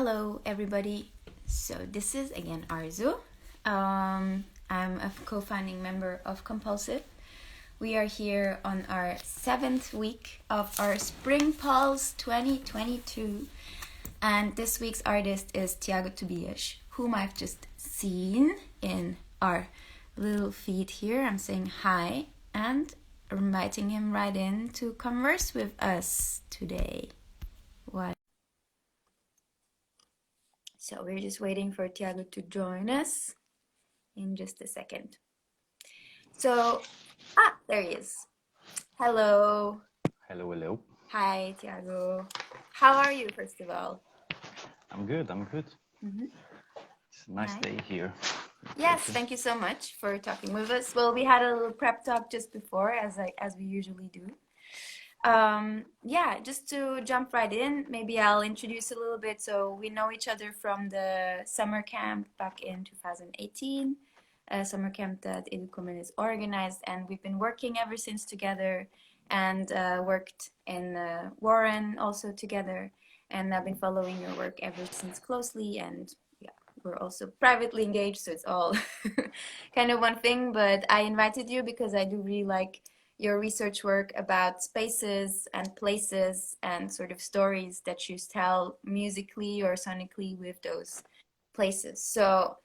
Hello, everybody. So this is again Arzu. I'm a co-founding member of Compulsive. We are here on our 7th week of our Spring Pulse 2022. And this week's artist is Tiago Tobias, whom I've just seen in our little feed here. I'm saying hi and inviting him right in to converse with us today. What? So we're just waiting for Tiago to join us in just a second. So, there he is. Hello. Hello, hello. Hi, Tiago. How are you, first of all? I'm good. Mm-hmm. It's a nice day here. Yes, thank you so much for talking with us. Well, we had a little prep talk just before, as we usually do. Just to jump right in, maybe I'll introduce a little bit. So we know each other from the summer camp back in 2018, a summer camp that Educomen is organized, and we've been working ever since together and worked in Warren also together. And I've been following your work ever since closely, and yeah, we're also privately engaged, so it's all kind of one thing. But I invited you because I do really like your research work about spaces and places and sort of stories that you tell musically or sonically with those places. So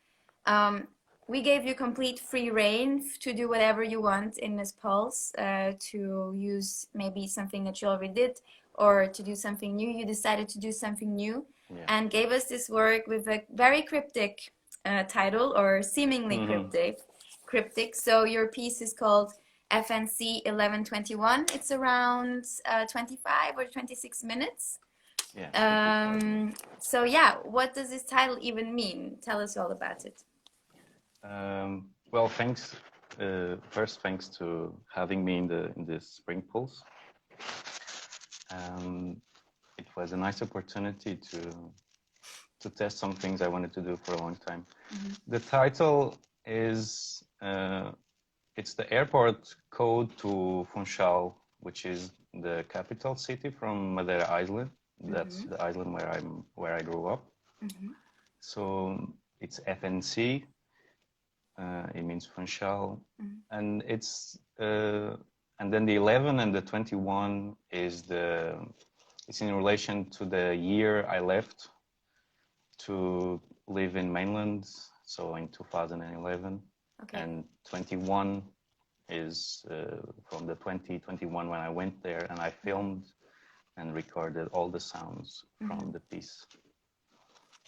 we gave you complete free reign to do whatever you want in this pulse, to use maybe something that you already did or to do something new. You decided to do something new and gave us this work with a very cryptic title, or seemingly cryptic. So your piece is called FNC 1121. It's around 25 or 26 minutes. So yeah, what does this title even mean? Tell us all about it. Well, thanks. First, thanks to having me in this Spring Pulse. It was a nice opportunity to test some things I wanted to do for a long time. The title is it's the airport code to Funchal, which is the capital city from Madeira Island. That's the island where I grew up. So it's FNC. It means Funchal, and it's and then the 11 and the 21 is it's in relation to the year I left to live in mainland, so in 2011. Okay. And 21 is from the 2021 when I went there and I filmed and recorded all the sounds from the piece.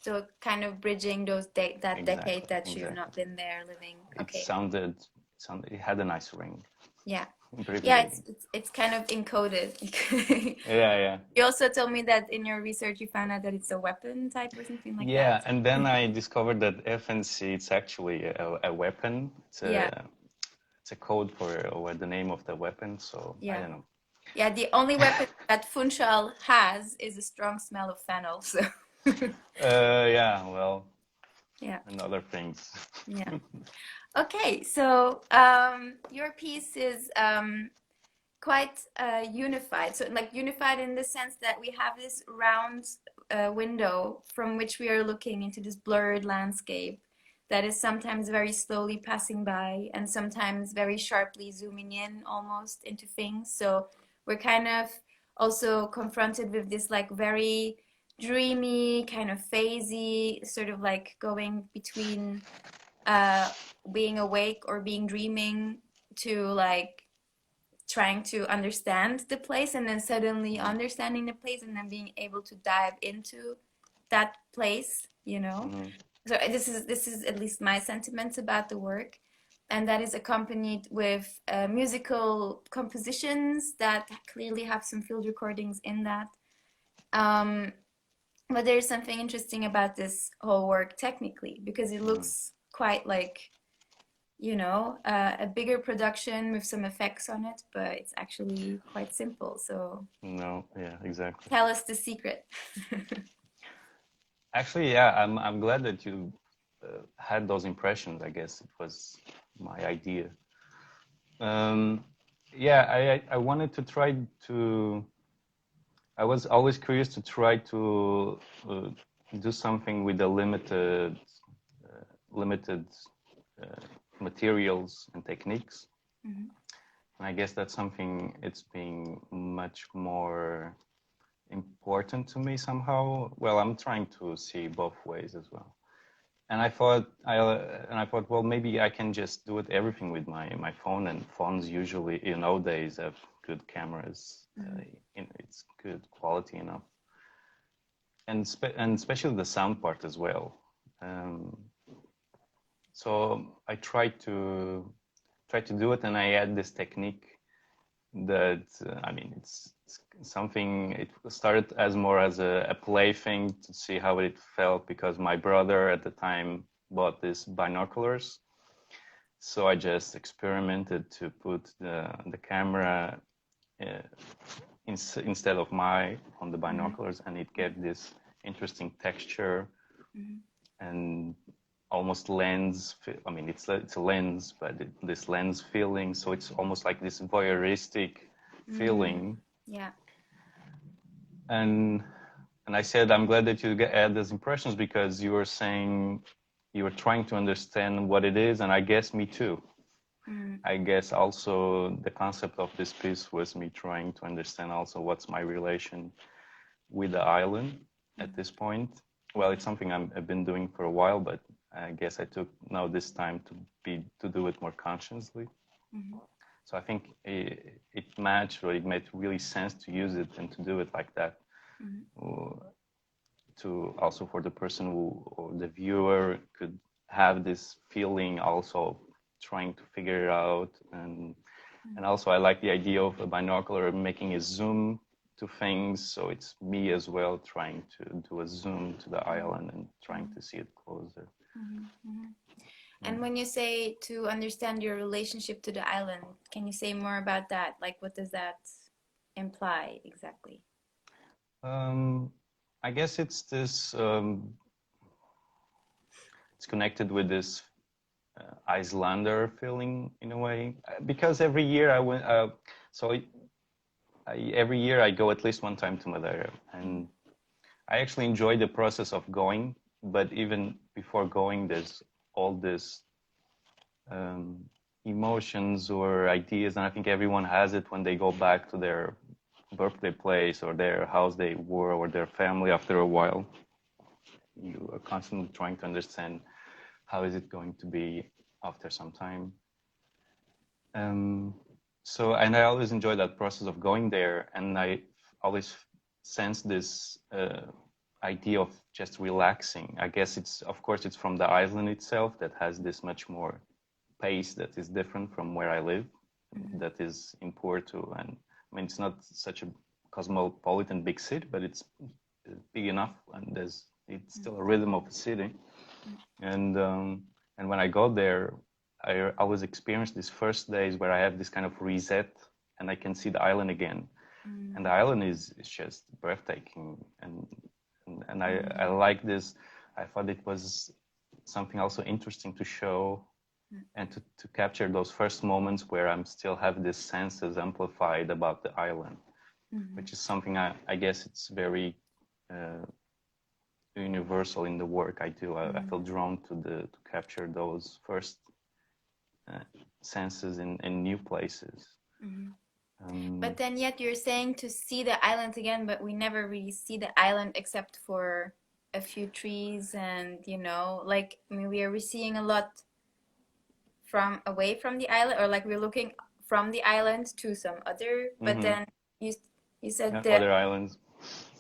So kind of bridging those decade that you've not been there living. Okay. It had a nice ring. Yeah. Yeah, it's kind of encoded. Yeah. You also told me that in your research you found out that it's a weapon type or something like that. Yeah, and then I discovered that FNC, it's actually a weapon. It's a code for the name of the weapon, so I don't know. Yeah, the only weapon that Funchal has is a strong smell of fennel, so... and other things. Yeah. Okay, so your piece is quite unified. So like unified in the sense that we have this round window from which we are looking into this blurred landscape that is sometimes very slowly passing by and sometimes very sharply zooming in almost into things. So we're kind of also confronted with this like very dreamy, kind of phasey, sort of like going between being awake or being dreaming to like trying to understand the place and then suddenly understanding the place and then being able to dive into that place, you know. So this is at least my sentiments about the work, and that is accompanied with musical compositions that clearly have some field recordings in that. But there's something interesting about this whole work technically, because it looks quite like, you know, a bigger production with some effects on it, but it's actually quite simple. So exactly. Tell us the secret. Actually, yeah, I'm glad that you had those impressions. I guess it was my idea. I wanted to try to. I was always curious to try to do something with the limited materials and techniques. Mm-hmm. And I guess that's something it's being much more important to me somehow. Well, I'm trying to see both ways as well. And I thought, well, maybe I can just do it everything with my phone. And phones usually, nowadays, have good cameras. It's good quality enough, and especially the sound part as well. So I try to do it, and I add this technique that I mean, it's something. It started as more as a plaything to see how it felt, because my brother at the time bought these binoculars. So I just experimented to put the camera instead of on the binoculars, and it gave this interesting texture and almost lens. I mean, it's a lens, but this lens feeling. So it's almost like this voyeuristic feeling. Yeah. And I said, I'm glad that you add those impressions, because you were saying you were trying to understand what it is, and I guess me too. I guess also the concept of this piece was me trying to understand also what's my relation with the island at this point. Well, it's something I've been doing for a while, but I guess I took now this time to do it more consciously. So I think it matched, or it made really sense to use it and to do it like that. To also for the person or the viewer could have this feeling also trying to figure it out. And also I like the idea of a binocular making a zoom to things. So it's me as well trying to do a zoom to the island and trying to see it closer. And when you say to understand your relationship to the island, can you say more about that? Like, what does that imply exactly? I guess it's this, it's connected with this Icelander feeling in a way, because every year I went, every year I go at least one time to Madeira, and I actually enjoy the process of going, but even before going, there's all this emotions or ideas, and I think everyone has it when they go back to their birthday place or their house they were, or their family after a while. You are constantly trying to understand how is it going to be after some time. So, and I always enjoy that process of going there, and I always sense this idea of just relaxing. I guess it's, of course, it's from the island itself that has this much more pace that is different from where I live, that is in Porto. And I mean, it's not such a cosmopolitan big city, but it's big enough, and it's still a rhythm of a city. And when I go there, I always experience these first days where I have this kind of reset, and I can see the island again. And the island is just breathtaking, and I like this. I thought it was something also interesting to show and to capture those first moments where I'm still have this senses amplified about the island, which is something I guess it's very universal in the work I do. I feel drawn to capture those first senses in new places. But then yet you're saying to see the island again, but we never really see the island except for a few trees, and like, I mean, we're seeing a lot from away from the island, or like we're looking from the island to some other, but then you said that other islands.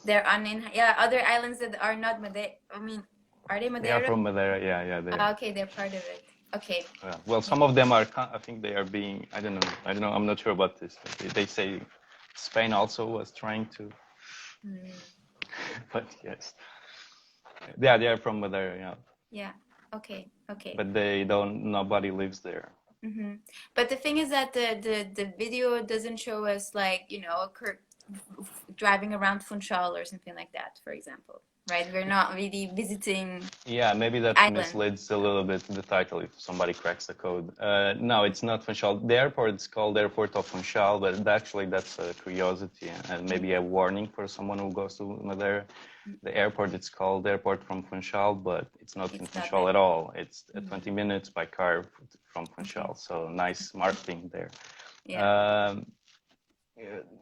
They're other islands that are not Madeira. I mean, are they Madeira? They are from Madeira, yeah, they are. Okay, they're part of it. Okay. Well, some of them are, I think they are being, I don't know, I'm not sure about this. They say Spain also was trying to, but yes. Yeah, they are from Madeira, yeah. Yeah, okay. But nobody lives there. But the thing is that the video doesn't show us, like, Kurt driving around Funchal or something like that, for example. right? We're not really visiting Yeah, maybe that island. misleads a little bit the title if somebody cracks the code. No, it's not Funchal. The airport is called Airport of Funchal, but actually that's a curiosity and maybe a warning for someone who goes to Madeira. The airport, it's called Airport from Funchal, but it's not in Funchal at all. It's 20 minutes by car from Funchal, so nice marketing there. Yeah.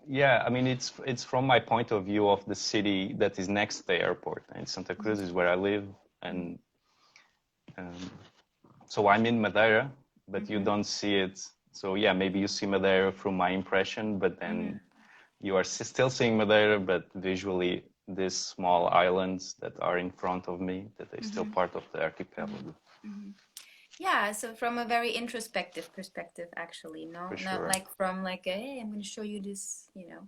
Yeah, I mean, it's from my point of view of the city that is next to the airport. And Santa Cruz is where I live. And so I'm in Madeira, but you don't see it. So yeah, maybe you see Madeira from my impression, but then you are still seeing Madeira, but visually these small islands that are in front of me, that are still part of the archipelago. Yeah, so from a very introspective perspective, actually, no, For not sure. like from like a, hey, I'm going to show you this, you know.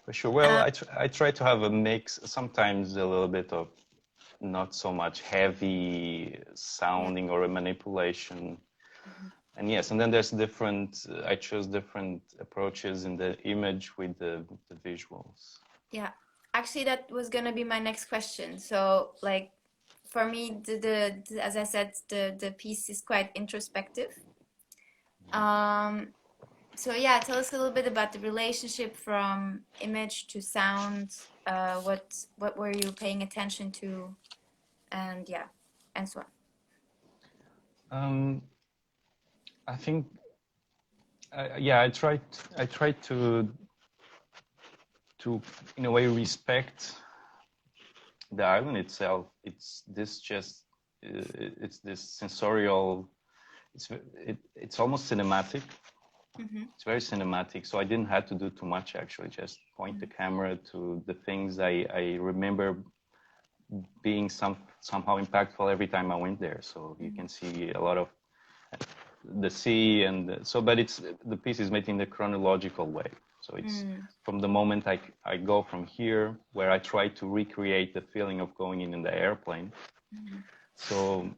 For sure. Well, I try to have a mix, sometimes a little bit of not so much heavy sounding or a manipulation. And yes, and then there's different, I chose different approaches in the image with the visuals. Yeah, actually, that was going to be my next question. So, like, for me, as I said, the piece is quite introspective. So yeah, tell us a little bit about the relationship from image to sound. What were you paying attention to, and yeah, and so on. I think, yeah, I tried to in a way respect the island itself. It's this sensorial. It's almost cinematic. It's very cinematic. So I didn't have to do too much actually. Just point the camera to the things I remember being somehow impactful every time I went there. So you can see a lot of the sea and so, but it's the piece is made in the chronological way. So it's from the moment I go from here, where I try to recreate the feeling of going in the airplane. So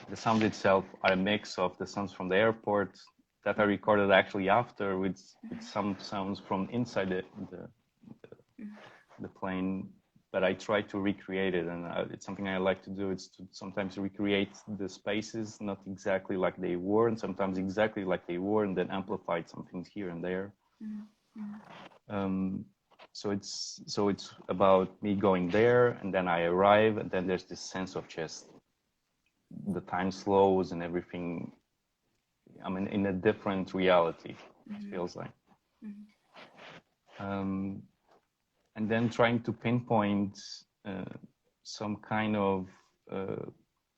the sound itself are a mix of the sounds from the airport that I recorded actually after with some sounds from inside the plane, but I try to recreate it, and it's something I like to do. It's to sometimes recreate the spaces not exactly like they were, and sometimes exactly like they were, and then amplified some things here and there. So it's about me going there, and then I arrive, and then there's this sense of just the time slows and everything. I mean, in a different reality, it feels like. And then trying to pinpoint some kind of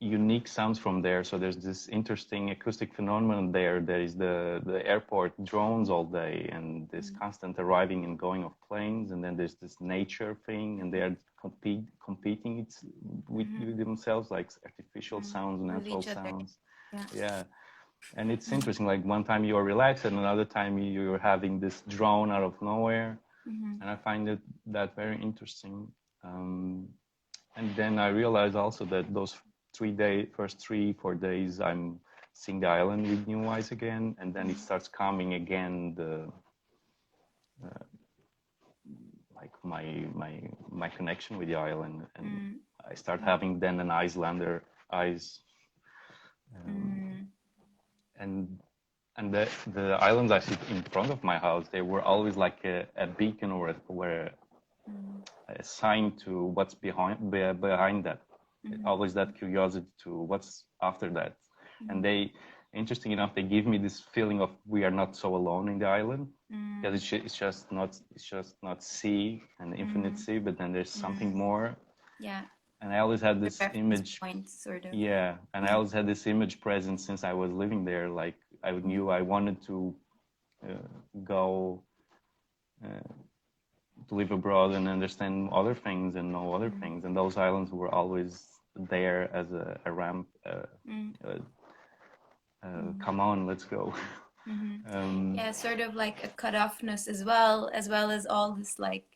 unique sounds from there. So there's this interesting acoustic phenomenon there. There is the airport drones all day and this constant arriving and going of planes. And then there's this nature thing, and they are competing with themselves, like artificial sounds, natural sounds. Yeah. And it's interesting, like one time you're relaxed and another time you're having this drone out of nowhere. And I find that very interesting. And then I realized also that those first 3-4 days, I'm seeing the island with new eyes again. And then it starts coming again, like my connection with the island. And I start having then an Icelander eyes. And the islands I see in front of my house, they were always like a beacon or a sign to what's behind that. Always that curiosity to what's after that. And they, interesting enough, they give me this feeling of we are not so alone in the island, because it's just not sea and infinite sea, but then there's something more. Yeah. And I always had this image. Point, sort of. Yeah, and I always had this image present since I was living there. Like I knew I wanted to go to live abroad and understand other things and know other things. And those islands were always there as a ramp. Come on, let's go. Yeah, sort of like a cut-offness as well as all this, like,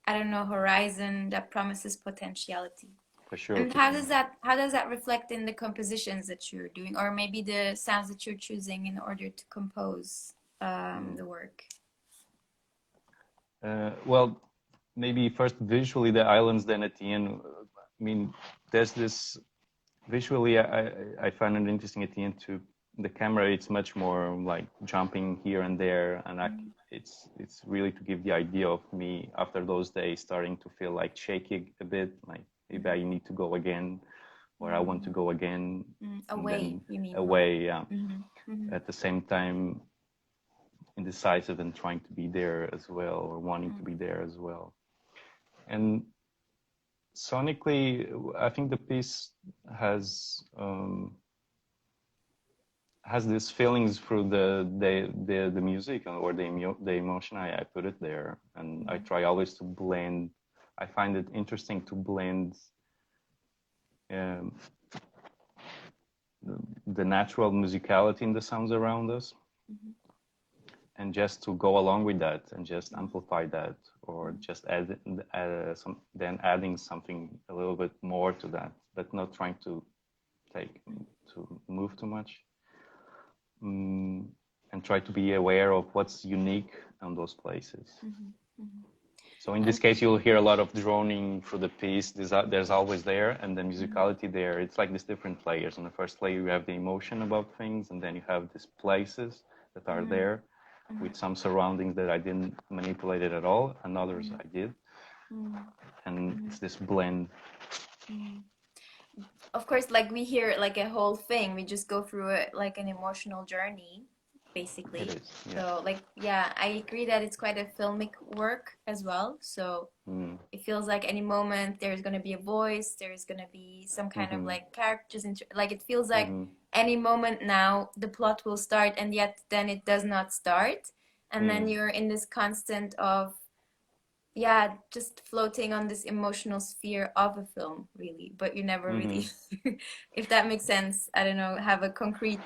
I don't know, horizon that promises potentiality. For sure. And how does that reflect in the compositions that you're doing, or maybe the sounds that you're choosing in order to compose the work? Well, maybe first visually the islands, then at the end mean, there's this visually. I find it interesting at the end too. The camera, it's much more like jumping here and there, and it's really to give the idea of me after those days starting to feel like shaky a bit, like maybe I need to go again, or I want to go again. Away, you mean? Away, yeah. At the same time, indecisive and trying to be there as well, or wanting to be there as well. And sonically, I think the piece has these feelings through the music or the emotion I put it there, and I try always to blend. I find it interesting to blend the natural musicality in the sounds around us, and just to go along with that and just amplify that, or just adding something a little bit more to that, but not trying to move too much. And try to be aware of what's unique on those places. So in this case, you'll hear a lot of droning through the piece. There's always there, and the musicality there. It's like these different layers. On the first layer, you have the emotion about things, and then you have these places that are there with some surroundings that I didn't manipulate it at all, and others I did. And it's this blend. Of course, like we hear like a whole thing, we just go through it like an emotional journey, basically. It is, yeah. So like, yeah, I agree that it's quite a filmic work as well. So it feels like any moment there's going to be a voice, there's going to be some kind of like characters, like it feels like any moment now the plot will start, and yet then it does not start. And then you're in this constant of, yeah, just floating on this emotional sphere of a film, really, but you never really, if that makes sense, I don't know, have a concrete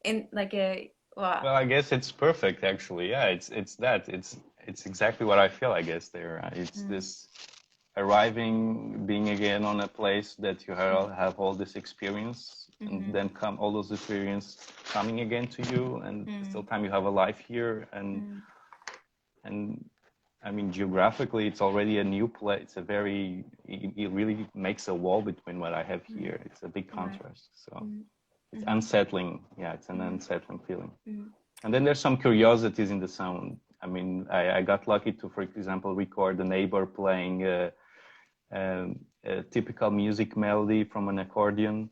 in like a well, I guess it's perfect actually. Yeah, it's exactly what I feel, I guess. There it's this arriving, being again on a place that you have all this experience, and then come all those experience coming again to you, and still time you have a life here, and I mean, geographically, it's already a new place. It's it really makes a wall between what I have here. It's a big contrast. So it's unsettling. Yeah, it's an unsettling feeling. And then there's some curiosities in the sound. I mean, I got lucky to, for example, record a neighbor playing a typical music melody from an accordion.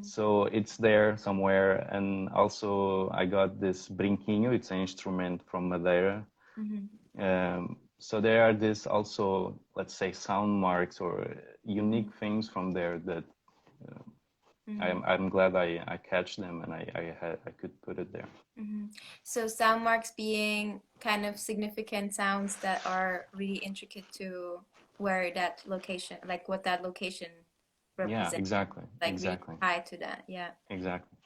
So it's there somewhere. And also I got this brinquinho. It's an instrument from Madeira. So there are this also, let's say, sound marks or unique things from there that I'm glad I catch them, and I could put it there. So sound marks being kind of significant sounds that are really intricate to where that location, like what that location represents. Yeah, exactly. Like exactly. really tied to that. Yeah. Exactly.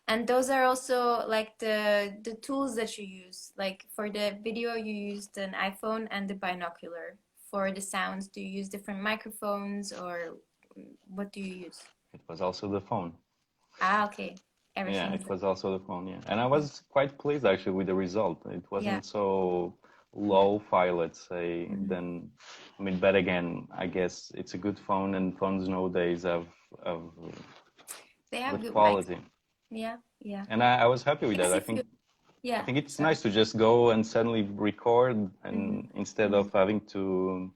And those are also like the tools that you use. Like for the video, you used an iPhone and the binocular. For the sounds, do you use different microphones, or what do you use? It was also the phone. Ah, okay. Yeah, it was also the phone. Yeah, and I was quite pleased actually with the result. It wasn't so low-fi, let's say. Then, I mean, but again, I guess it's a good phone, and phones nowadays have they have good quality. Yeah, yeah. And I was happy with that. I think it's nice to just go and suddenly record, and instead of having to,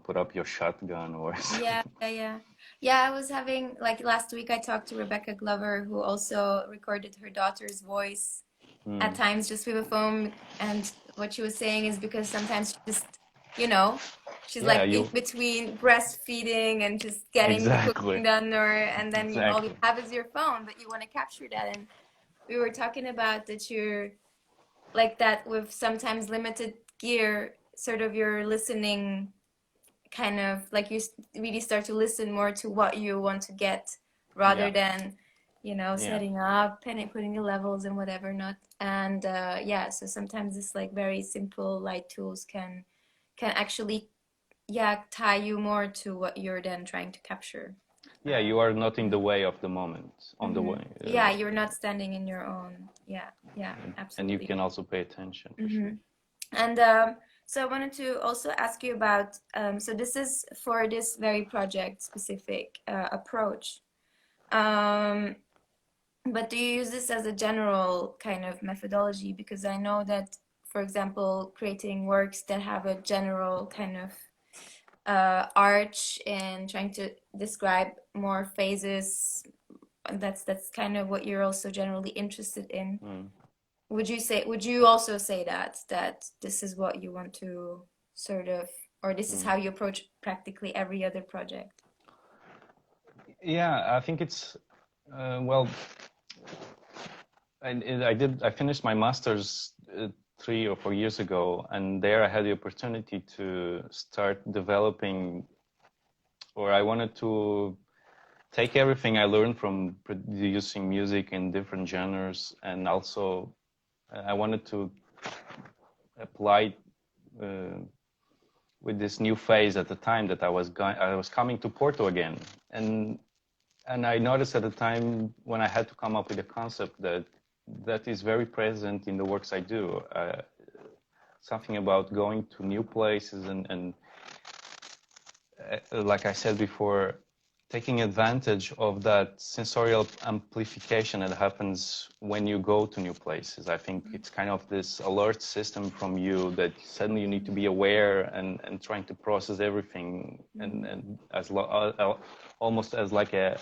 put up your shotgun or something. Yeah, I was having, like last week I talked to Rebecca Glover, who also recorded her daughter's voice at times just with a phone, and what she was saying is because sometimes she just, she's like in between breastfeeding and just getting the cooking done, and then all you have is your phone, but you want to capture that. And we were talking about that you're like that with sometimes limited gear, sort of your listening kind of like you really start to listen more to what you want to get rather than setting up and putting the levels and whatever not. And so sometimes this like very simple light tools can actually tie you more to what you're then trying to capture. You are not in the way of the moment on the way. You're not standing in your own. Absolutely. And you can also pay attention. For sure. And So I wanted to also ask you about, so this is for this very project specific approach. But do you use this as a general kind of methodology? Because I know that, for example, creating works that have a general kind of arch and trying to describe more phases, that's kind of what you're also generally interested in. Would you also say that this is what you want to sort of, or this is how you approach practically every other project? Yeah, I think it's well, I finished my master's 3 or 4 years ago, and there I had the opportunity to start developing, or I wanted to take everything I learned from producing music in different genres, and also I wanted to apply with this new phase at the time that I was coming to Porto again, and I noticed at the time when I had to come up with a concept that is very present in the works I do. Something about going to new places and like I said before, taking advantage of that sensorial amplification that happens when you go to new places. I think it's kind of this alert system from you that suddenly you need to be aware and trying to process everything and almost as like a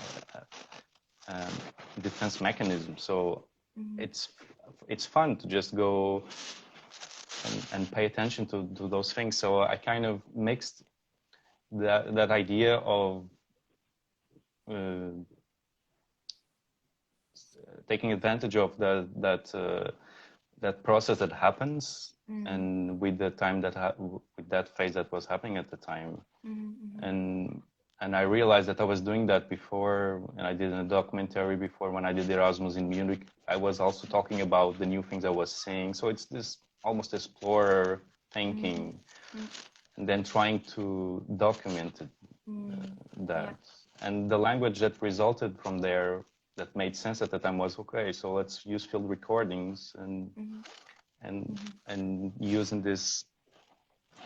defense mechanism. So it's fun to just go and pay attention to those things. So I kind of mixed that idea of taking advantage of that process that happens, and with the time with that phase that was happening at the time, and I realized that I was doing that before, and I did a documentary before when I did Erasmus in Munich. I was also talking about the new things I was seeing. So it's this almost explorer thinking, and then trying to document that. Yeah. And the language that resulted from there that made sense at the time was, okay, so let's use field recordings and using this.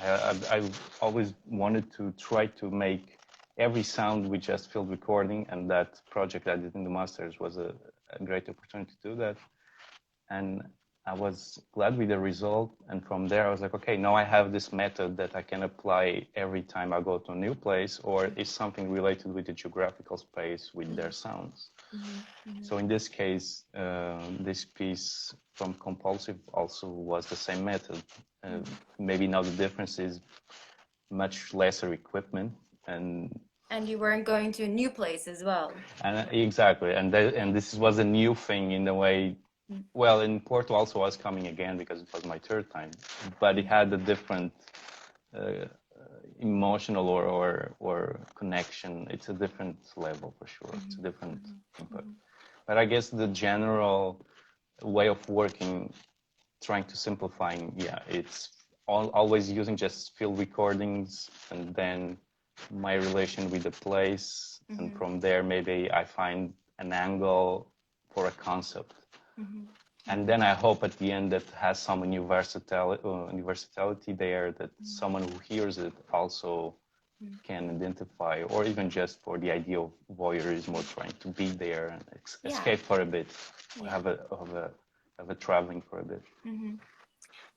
I've always wanted to try to make every sound with just field recording, and that project I did in the masters was a great opportunity to do that. And I was glad with the result, and from there I was like, okay, now I have this method that I can apply every time I go to a new place, or is something related with the geographical space with their sounds. So in this case, this piece from Compulsive also was the same method. Maybe now the difference is much lesser equipment, and you weren't going to a new place as well. And exactly, and this was a new thing in a way. Well, in Porto also was coming again because it was my third time, but it had a different emotional or connection. It's a different level for sure. It's a different input. But I guess the general way of working, trying to simplifying, yeah, it's always using just field recordings, and then my relation with the place, and from there maybe I find an angle for a concept. And then I hope at the end that has some universality there, that someone who hears it also can identify, or even just for the idea of voyeurism, or trying to be there and escape for a bit, or have a traveling for a bit.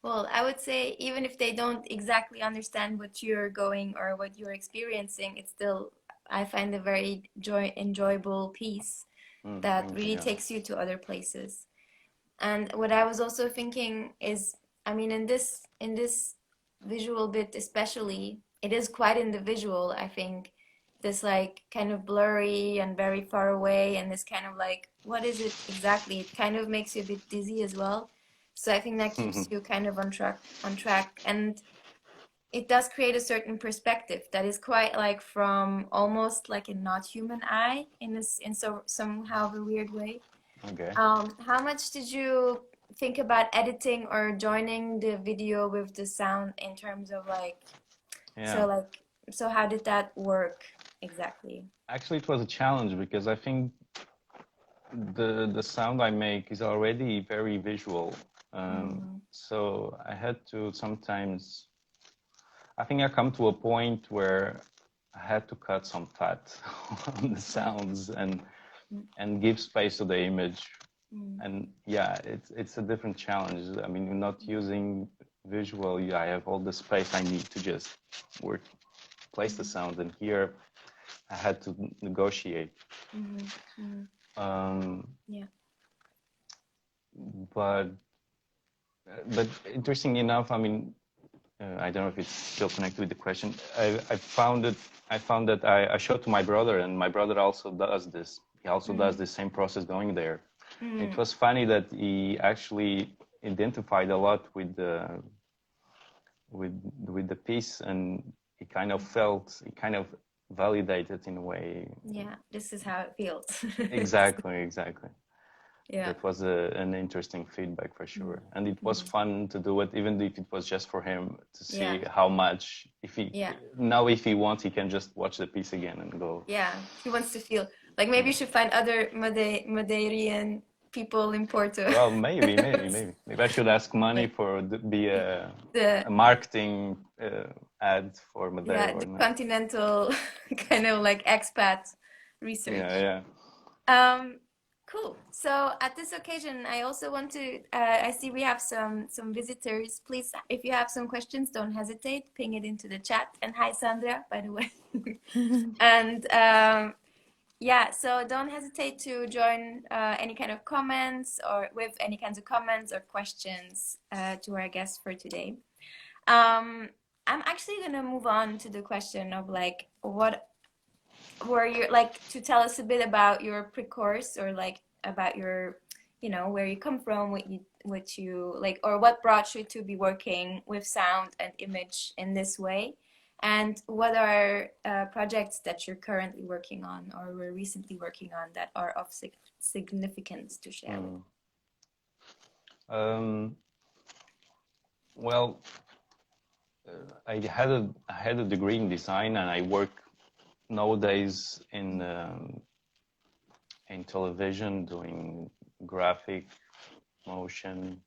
Well, I would say even if they don't exactly understand what you're going or what you're experiencing, it's still, I find, a very enjoyable piece that really takes you to other places. And what I was also thinking is, I mean, in this visual bit especially, it is quite individual, I think. This like kind of blurry and very far away, and this kind of like, what is it exactly? It kind of makes you a bit dizzy as well. So I think that keeps you kind of on track, and it does create a certain perspective that is quite like from almost like a not human eye in somehow a weird way. Okay. How much did you think about editing or joining the video with the sound in terms of like, so how did that work exactly? Actually, it was a challenge because I think the sound I make is already very visual. So I had to sometimes I think I come to a point where I had to cut some fat on the sounds and give space to the image. And yeah, it's a different challenge. I mean, not using visual, I have all the space I need to just place the sound, and here I had to negotiate. Yeah. But interesting enough, I mean, I don't know if it's still connected with the question. I found that I showed to my brother, and my brother also does this. He also does the same process going there. It was funny that he actually identified a lot with the piece, and he kind of validated in a way. Yeah, this is how it feels. Exactly. Yeah. That was an interesting feedback for sure, and it was fun to do it, even if it was just for him to see how much. If he wants, he can just watch the piece again and go. Yeah, he wants to feel like maybe you should find other Madeiran people in Porto. Well, maybe I should ask money for a marketing ad for Madeira. Yeah, the continental kind of like expat research. Yeah. Cool. So at this occasion, I also want to. I see we have some visitors. Please, if you have some questions, don't hesitate. Ping it into the chat. And hi, Sandra, by the way. And yeah, so don't hesitate to join any kind of comments or with any kinds of comments or questions to our guests for today. I'm actually gonna move on to the question of like what were you like to tell us a bit about your pre-course or like about your, you know, where you come from, what you like, or what brought you to be working with sound and image in this way, and what are projects that you're currently working on or were recently working on that are of significance to share with. Well, I had a degree in design, and I work nowadays in television, doing graphic, motion,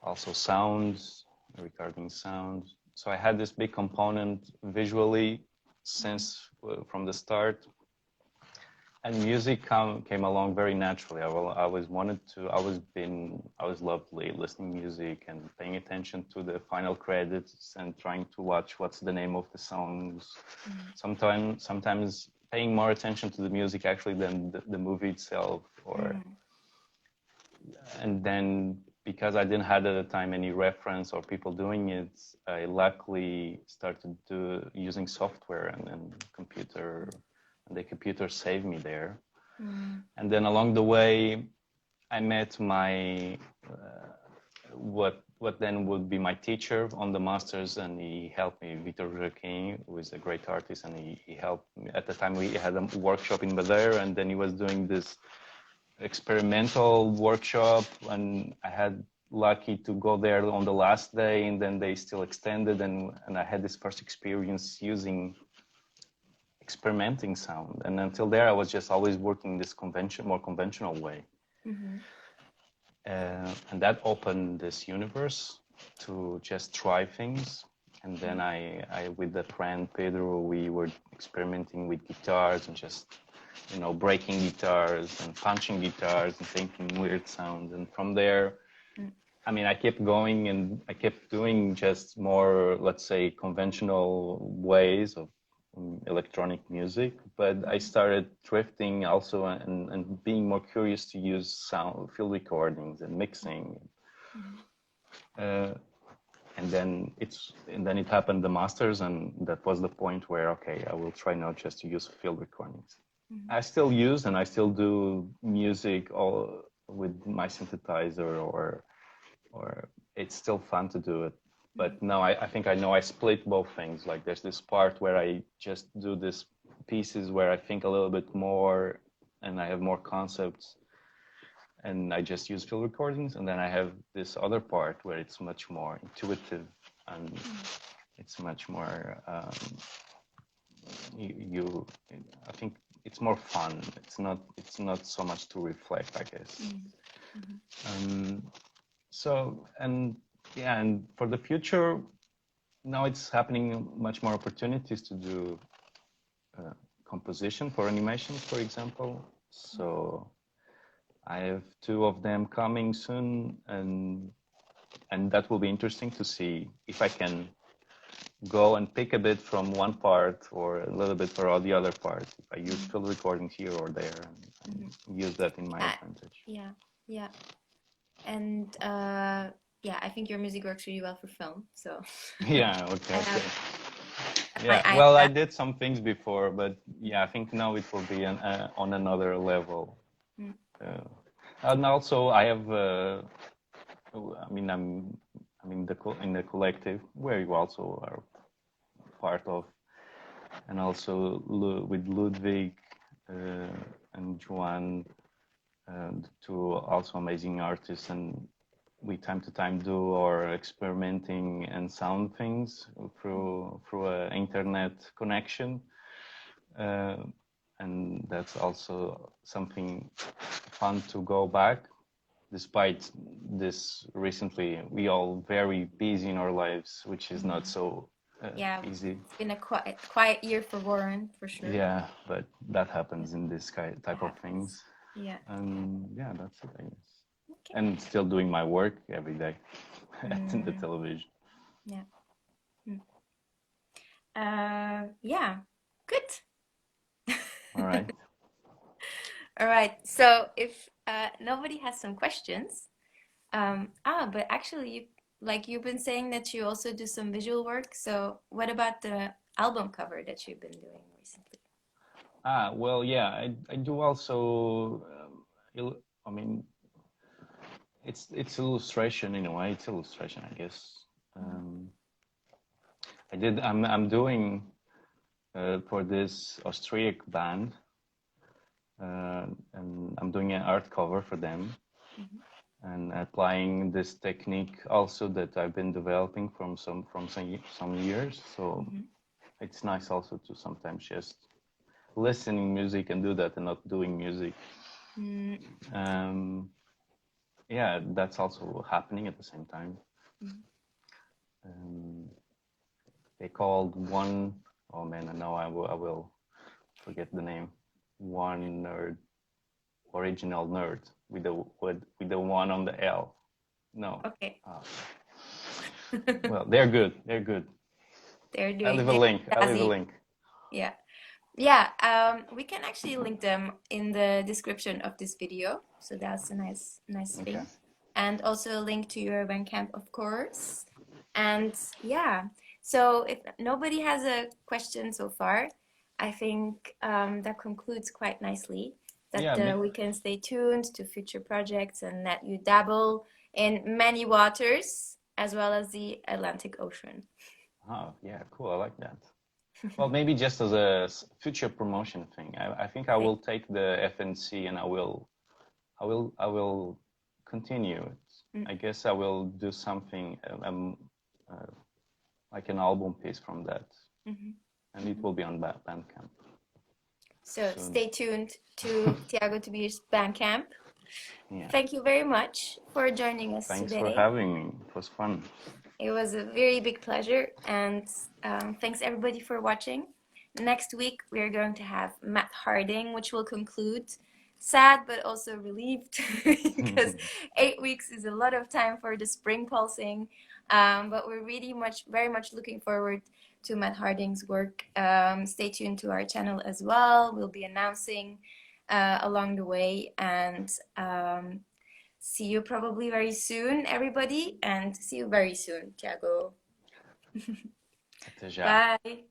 also sounds, recording sounds. So I had this big component visually since from the start, and music came along very naturally. I always loved listening music and paying attention to the final credits and trying to watch what's the name of the songs. Sometimes paying more attention to the music actually than the movie itself. And then because I didn't have at the time any reference or people doing it, I luckily started using software and computer. And the computer saved me there. And then along the way, I met my what then would be my teacher on the masters, and he helped me, Vitor Joaquim, who is a great artist, and he helped me. At the time, we had a workshop in Madeira, and then he was doing this experimental workshop, and I had lucky to go there on the last day, and then they still extended, and I had this first experience experimenting sound. And until there, I was just always working this more conventional way. And that opened this universe to just try things. And then I with a friend Pedro, we were experimenting with guitars and just, you know, breaking guitars and punching guitars and thinking weird sounds. And from there, I mean, I kept going and I kept doing just more, let's say, conventional ways of electronic music, but I started drifting also and being more curious to use field recordings and mixing. And then it happened, the masters, and that was the point where, okay, I will try not just to use field recordings. I still use and I still do music all with my synthesizer, or it's still fun to do it. But now I think I know I split both things. Like there's this part where I just do these pieces where I think a little bit more and I have more concepts and I just use field recordings. And then I have this other part where it's much more intuitive and it's much more, I think it's more fun. It's not so much to reflect, I guess. So, and for the future, now it's happening much more opportunities to do composition for animations, for example. So I have 2 of them coming soon, and that will be interesting to see if I can go and pick a bit from one part or a little bit for all the other parts. If I use field recording here or there, and use that in my advantage. Yeah, yeah. And yeah, I think your music works really well for film. So Yeah, okay. my Yeah, eye well, on I that. did some things before, but yeah, I think now it will be on another level. And also, I have, I mean, I'm in the collective where you also are part of, and also with Ludwig and Joan, and 2 also amazing artists, and we time to time do our experimenting and sound things through an internet connection, and that's also something fun to go back. Despite this, recently we all very busy in our lives, which is not so Yeah, easy. it's been a quiet year for Warren, for sure. Yeah, but that happens in this type of things. Yeah. And yeah, that's it, I guess. Okay. And still doing my work every day in the television. Yeah. Yeah. Good. All right. All right. So if nobody has some questions, but actually, like you've been saying that you also do some visual work. So what about the album cover that you've been doing recently? Well, yeah, I do also. I mean, it's illustration in a way. It's illustration, I guess. I'm doing for this Austriac band, and I'm doing an art cover for them, and applying this technique also that I've been developing from some years. So it's nice also to sometimes just listening music and do that and not doing music. Yeah, that's also happening at the same time. They called one, oh man, I know I will forget the name. One nerd, original nerd with the one on the L. No. Okay. Well, they're good. They're good. They're I doing leave a link. I leave a link. Yeah. Yeah, we can actually link them in the description of this video. So that's a nice thing. Okay. And also a link to your Bandcamp, of course. And yeah, so if nobody has a question so far, I think that concludes quite nicely. That Yeah, we can stay tuned to future projects and that you dabble in many waters as well as the Atlantic Ocean. Oh, yeah, cool. I like that. Well, maybe just as a future promotion thing, I think I will take the FNC and I will continue it. I guess I will do something like an album piece from that, and it will be on Bandcamp. So stay tuned to Tiago Tobias Bandcamp. Yeah. Thank you very much for joining us Thanks today. Thanks for having me. It was fun. It was a very big pleasure, and thanks everybody for watching. Next week we are going to have Matt Harding, which will conclude. Sad but also relieved because 8 weeks is a lot of time for the spring pulsing, but we're really very much looking forward to Matt Harding's work. Stay tuned to our channel as well. We'll be announcing along the way, and see you probably very soon, everybody, and see you very soon, Tiago. Até já. Bye.